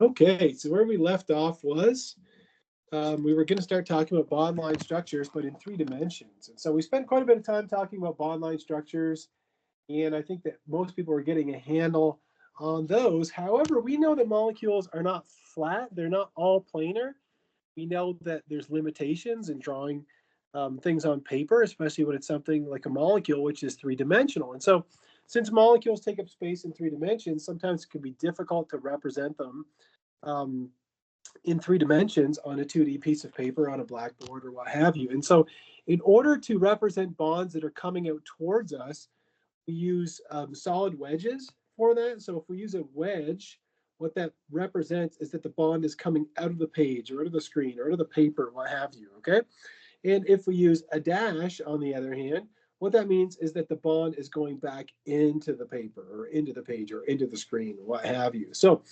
Okay, so where we left off was we were going to start talking about bond line structures, but in 3 dimensions. And so we spent quite a bit of time talking about bond line structures, and I think that most people are getting a handle on those. However, we know that molecules are not flat, they're not all planar. We know that there's limitations in drawing things on paper, especially when it's something like a molecule, which is 3 dimensional. And so, since molecules take up space in 3 dimensions, sometimes it can be difficult to represent them um, in 3 dimensions on a 2D piece of paper, on a blackboard, or what have you. And so, in order to represent bonds that are coming out towards us, we use solid wedges for that. So if we use a wedge, what that represents is that the bond is coming out of the page or out of the screen or out of the paper, what have you, okay? And if we use a dash, on the other hand, what that means is that the bond is going back into the paper or into the page or into the screen, what have you. So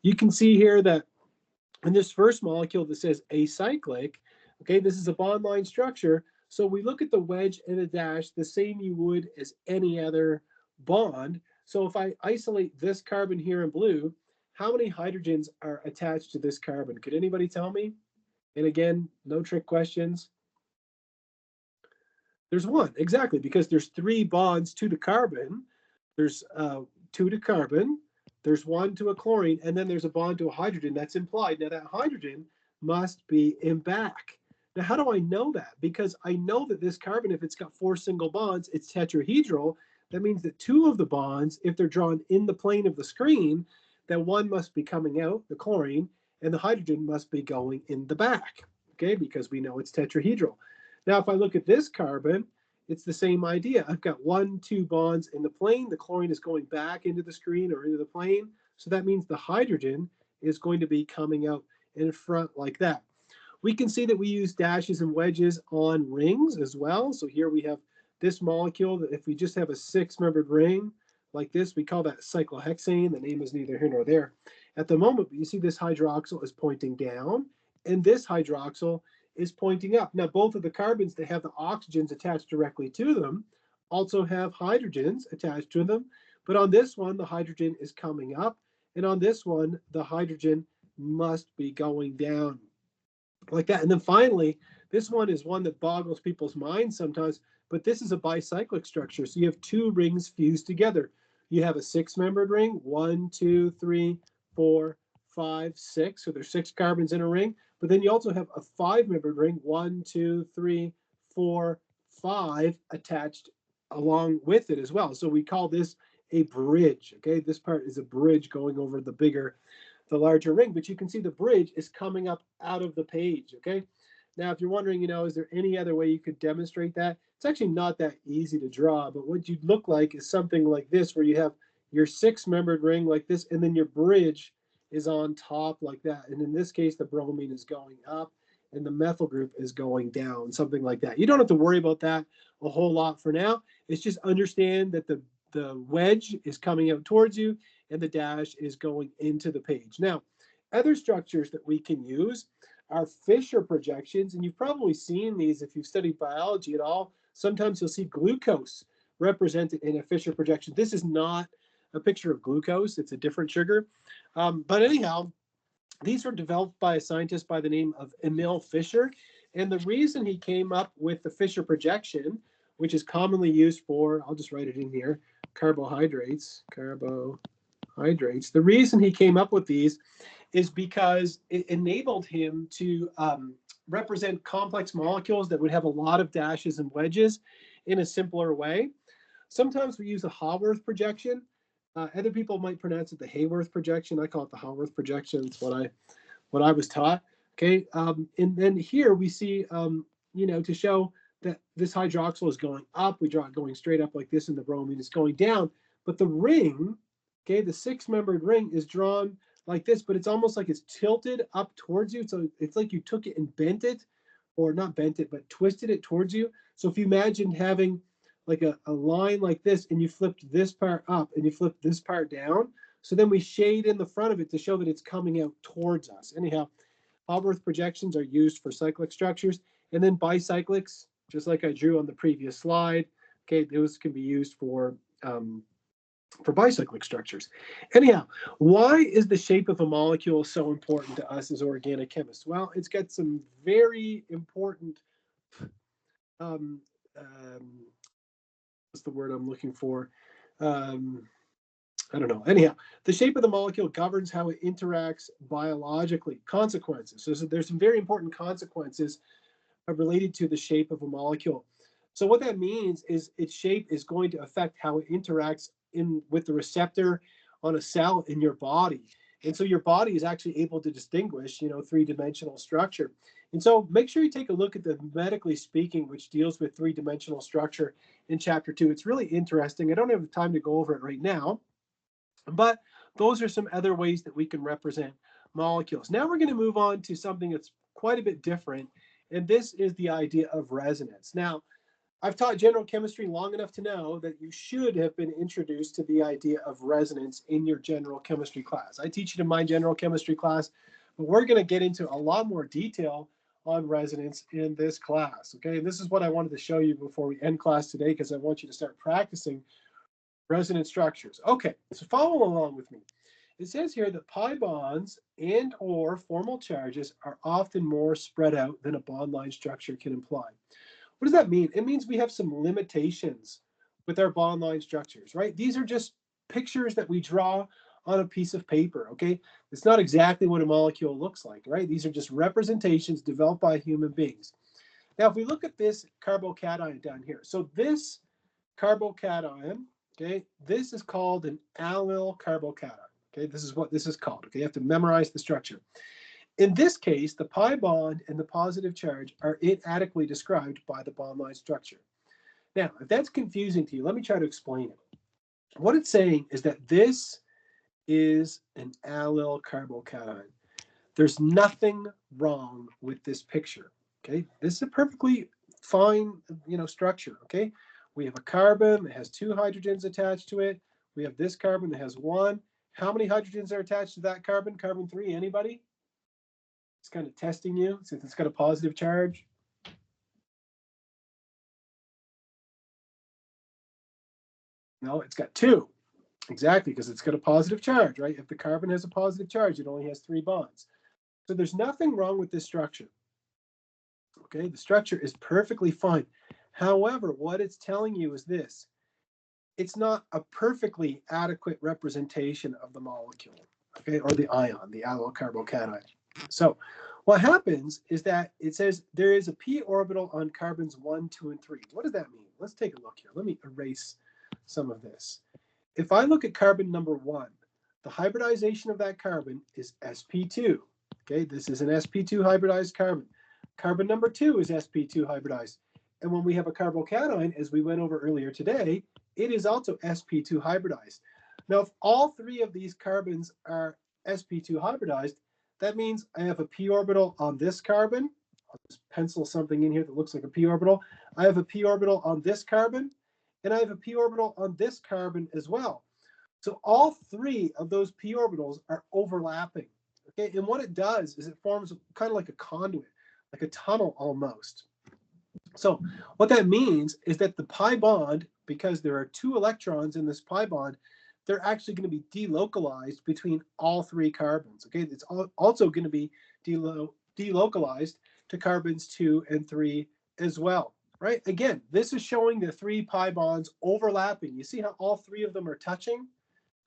you can see here that in this first molecule that says acyclic, okay, this is a bond line structure. So we look at the wedge and the dash the same you would as any other bond. So if I isolate this carbon here in blue, how many hydrogens are attached to this carbon? Could anybody tell me? And again, no trick questions. There's one, exactly, because there's 3 bonds to the carbon. There's 2 to carbon, there's 1 to a chlorine, and then there's a bond to a hydrogen that's implied. Now that hydrogen must be in back. Now, how do I know that? Because I know that this carbon, if it's got 4 single bonds, it's tetrahedral. That means that 2 of the bonds, if they're drawn in the plane of the screen, then 1 must be coming out, the chlorine, and the hydrogen must be going in the back, okay, because we know it's tetrahedral. Now, if I look at this carbon, it's the same idea. I've got 1, 2 bonds in the plane. The chlorine is going back into the screen or into the plane. So that means the hydrogen is going to be coming out in front like that. We can see that we use dashes and wedges on rings as well. So here we have this molecule that if we just have a 6-membered ring like this, we call that cyclohexane. The name is neither here nor there. At the moment, you see this hydroxyl is pointing down, and this hydroxyl is pointing up. Now, both of the carbons that have the oxygens attached directly to them also have hydrogens attached to them. But on this one, the hydrogen is coming up. And on this one, the hydrogen must be going down like that. And then finally, this one is one that boggles people's minds sometimes, but this is a bicyclic structure. So you have 2 rings fused together. You have a 6-membered ring, 1, 2, 3, 4, 5, 6. So there's 6 carbons in a ring. But then you also have a 5-membered ring, 1, 2, 3, 4, 5 attached along with it as well. So we call this a bridge. Okay, this part is a bridge going over the larger ring. But you can see the bridge is coming up out of the page. Okay, now if you're wondering, is there any other way you could demonstrate that? It's actually not that easy to draw, but what you'd look like is something like this, where you have your 6-membered ring like this, and then your bridge is on top like that. And in this case, the bromine is going up and the methyl group is going down, something like that. You don't have to worry about that a whole lot for now. It's just understand that the wedge is coming out towards you and the dash is going into the page. Now, other structures that we can use are Fisher projections, and you've probably seen these if you've studied biology at all. Sometimes you'll see glucose represented in a Fisher projection. This is not a picture of glucose, it's a different sugar. But anyhow, these were developed by a scientist by the name of Emil Fisher. And the reason he came up with the Fisher projection, which is commonly used for, I'll just write it in here, carbohydrates. The reason he came up with these is because it enabled him to represent complex molecules that would have a lot of dashes and wedges in a simpler way. Sometimes we use a Haworth projection. Other people might pronounce it the Haworth projection. I call it the Haworth projection. It's what I was taught. Okay, and then here we see, to show that this hydroxyl is going up. We draw it going straight up like this, and the bromine is going down. But the ring, okay, the 6-membered ring is drawn like this, but it's almost like it's tilted up towards you. So it's like you took it and bent it, or not bent it, but twisted it towards you. So if you imagine having like a line like this, and you flipped this part up and you flipped this part down, so then we shade in the front of it to show that it's coming out towards us. Anyhow, Haworth projections are used for cyclic structures, and then bicyclics, just like I drew on the previous slide. Okay, those can be used for for bicyclic structures. Anyhow, why is the shape of a molecule so important to us as organic chemists? Well, it's got some very important, um, um, what's the word I'm looking for? Um, I don't know. Anyhow, the shape of the molecule governs how it interacts biologically. Consequences. So there's some very important consequences related to the shape of a molecule. So what that means is its shape is going to affect how it interacts in with the receptor on a cell in your body. And so your body is actually able to distinguish, three-dimensional structure. And so make sure you take a look at the Medically Speaking, which deals with three-dimensional structure in chapter 2. It's really interesting. I don't have the time to go over it right now, but those are some other ways that we can represent molecules. Now we're going to move on to something that's quite a bit different, and this is the idea of resonance. Now, I've taught general chemistry long enough to know that you should have been introduced to the idea of resonance in your general chemistry class. I teach it in my general chemistry class, but we're going to get into a lot more detail on resonance in this class. Okay, and this is what I wanted to show you before we end class today, because I want you to start practicing resonance structures. Okay, so follow along with me. It says here that pi bonds and or formal charges are often more spread out than a bond line structure can imply. What does that mean? It means we have some limitations with our bond line structures, right? These are just pictures that we draw on a piece of paper, okay? It's not exactly what a molecule looks like, right? These are just representations developed by human beings. Now, if we look at this carbocation down here, so this carbocation, okay, this is called an allyl carbocation. Okay, this is what this is called. Okay, you have to memorize the structure. In this case, the pi bond and the positive charge are inadequately described by the bond line structure. Now, if that's confusing to you, let me try to explain it. What it's saying is that this is an allyl carbocation. There's nothing wrong with this picture. Okay, this is a perfectly fine, structure. Okay, we have a carbon that has two hydrogens attached to it. We have this carbon that has one. How many hydrogens are attached to that carbon? Carbon 3, anybody? It's kind of testing you since it's got a positive charge. No, it's got 2. Exactly, because it's got a positive charge, right? If the carbon has a positive charge, it only has 3 bonds. So there's nothing wrong with this structure. Okay, the structure is perfectly fine. However, what it's telling you is this: it's not a perfectly adequate representation of the molecule, okay, or the ion, the allyl carbocation. So what happens is that it says there is a p orbital on carbons 1, 2, and 3. What does that mean? Let's take a look here. Let me erase some of this. If I look at carbon number 1, the hybridization of that carbon is sp2. Okay, this is an sp2 hybridized carbon. Carbon number 2 is sp2 hybridized. And when we have a carbocation, as we went over earlier today, it is also sp2 hybridized. Now, if all 3 of these carbons are sp2 hybridized, that means I have a p orbital on this carbon. I'll just pencil something in here that looks like a p orbital. I have a p orbital on this carbon, and I have a p orbital on this carbon as well. So all 3 of those p orbitals are overlapping. Okay, and what it does is it forms kind of like a conduit, like a tunnel almost. So what that means is that the pi bond, because there are 2 electrons in this pi bond, they're actually going to be delocalized between all 3 carbons. Okay, it's also going to be delocalized to carbons 2 and 3 as well, right? Again, this is showing the 3 pi bonds overlapping. You see how all 3 of them are touching?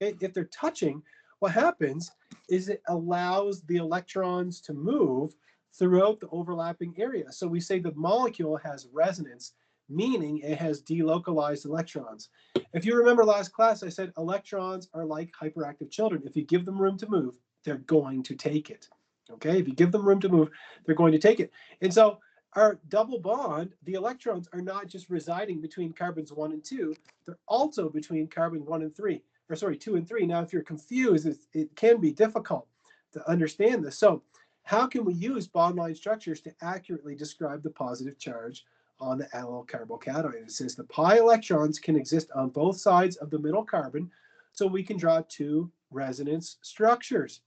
Okay, if they're touching, what happens is it allows the electrons to move throughout the overlapping area. So we say the molecule has resonance, meaning it has delocalized electrons. If you remember last class, I said electrons are like hyperactive children. If you give them room to move, they're going to take it. Okay, if you give them room to move, they're going to take it. And so our double bond, the electrons are not just residing between carbons 1 and 2, they're also between carbon 1 and 3, or sorry, 2 and 3. Now, if you're confused, it can be difficult to understand this. So how can we use bond line structures to accurately describe the positive charge on the allyl carbocation? It says the pi electrons can exist on both sides of the middle carbon, so we can draw 2 resonance structures.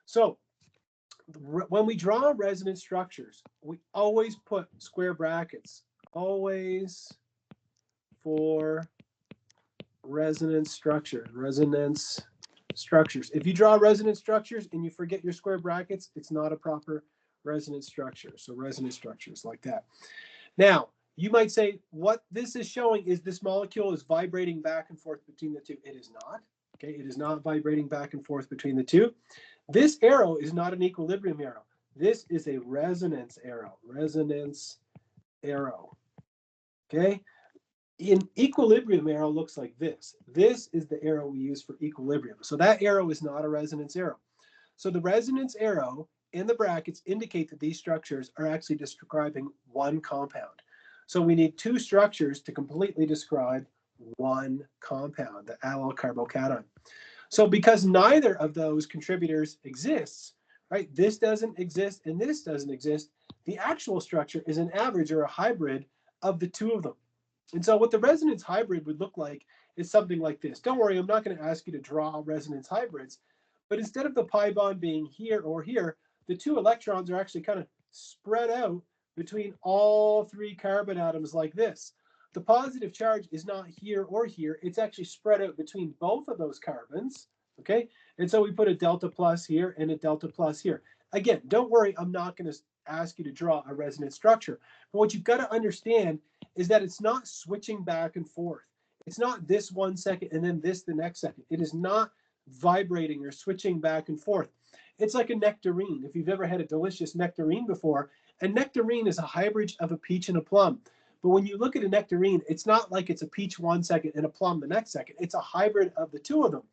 So when we draw resonance structures, we always put square brackets, always for resonance structures. Resonance structures. If you draw resonance structures and you forget your square brackets, it's not a proper resonance structure. So resonance structures like that. Now, you might say, what this is showing is this molecule is vibrating back and forth between the two. It is not. Okay, it is not vibrating back and forth between the two. This arrow is not an equilibrium arrow. This is a resonance arrow. Resonance arrow. Okay. In equilibrium arrow looks like this. This is the arrow we use for equilibrium. So that arrow is not a resonance arrow. So the resonance arrow in the brackets indicate that these structures are actually describing one compound. So we need two structures to completely describe one compound, the allyl carbocation. So because neither of those contributors exists, right? This doesn't exist and this doesn't exist. The actual structure is an average or a hybrid of the two of them. And so what the resonance hybrid would look like is something like this. Don't worry, I'm not going to ask you to draw resonance hybrids, but instead of the pi bond being here or here, the two electrons are actually kind of spread out between all three carbon atoms like this. The positive charge is not here or here. It's actually spread out between both of those carbons, okay? And so we put a delta plus here and a delta plus here. Again, don't worry, I'm not going to ask you to draw a resonance structure. But what you've got to understand is that it's not switching back and forth. It's not this 1 second and then this the next second. It is not vibrating or switching back and forth. It's like a nectarine. If you've ever had a delicious nectarine before, a nectarine is a hybrid of a peach and a plum. But when you look at a nectarine, it's not like it's a peach 1 second and a plum the next second. It's a hybrid of the two of them.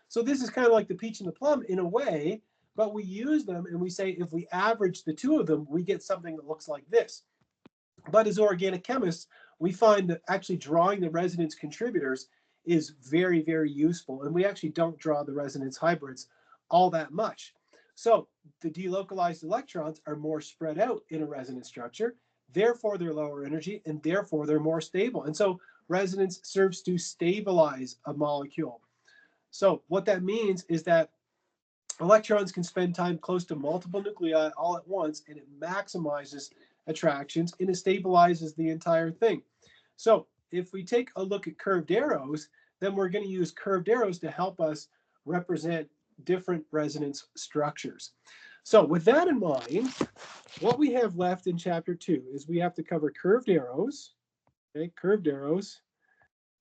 So this is kind of like the peach and the plum in a way, but we use them and we say if we average the two of them, we get something that looks like this. But as organic chemists, we find that actually drawing the resonance contributors is very, very useful. And we actually don't draw the resonance hybrids all that much. So the delocalized electrons are more spread out in a resonance structure. Therefore, they're lower energy, and therefore they're more stable. And so resonance serves to stabilize a molecule. So what that means is that electrons can spend time close to multiple nuclei all at once, and it maximizes attractions and it stabilizes the entire thing. So if we take a look at curved arrows, then we're going to use curved arrows to help us represent different resonance structures. So with that in mind, what we have left in chapter 2 is we have to cover curved arrows, okay, curved arrows,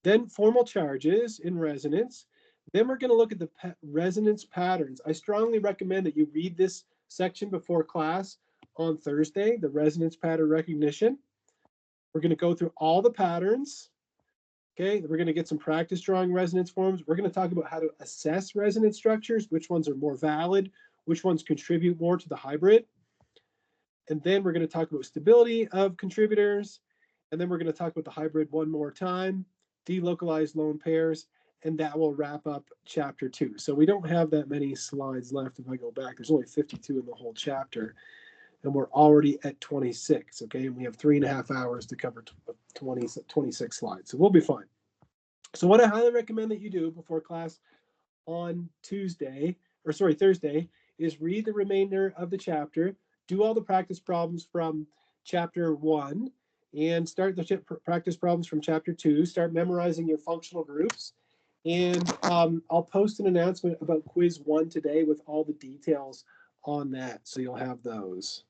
then formal charges in resonance. Then we're going to look at the resonance patterns. I strongly recommend that you read this section before class on Thursday, the resonance pattern recognition. We're going to go through all the patterns. Okay, we're going to get some practice drawing resonance forms. We're going to talk about how to assess resonance structures, which ones are more valid, which ones contribute more to the hybrid. And then we're going to talk about stability of contributors. And then we're going to talk about the hybrid one more time, delocalized lone pairs, and that will wrap up chapter 2. So we don't have that many slides left. If I go back, there's only 52 in the whole chapter, and we're already at 26, okay? And we have 3.5 hours to cover 26 slides, so we'll be fine. So what I highly recommend that you do before class on Thursday, is read the remainder of the chapter, do all the practice problems from chapter 1, and start the practice problems from chapter 2, start memorizing your functional groups. And I'll post an announcement about quiz 1 today with all the details on that, so you'll have those.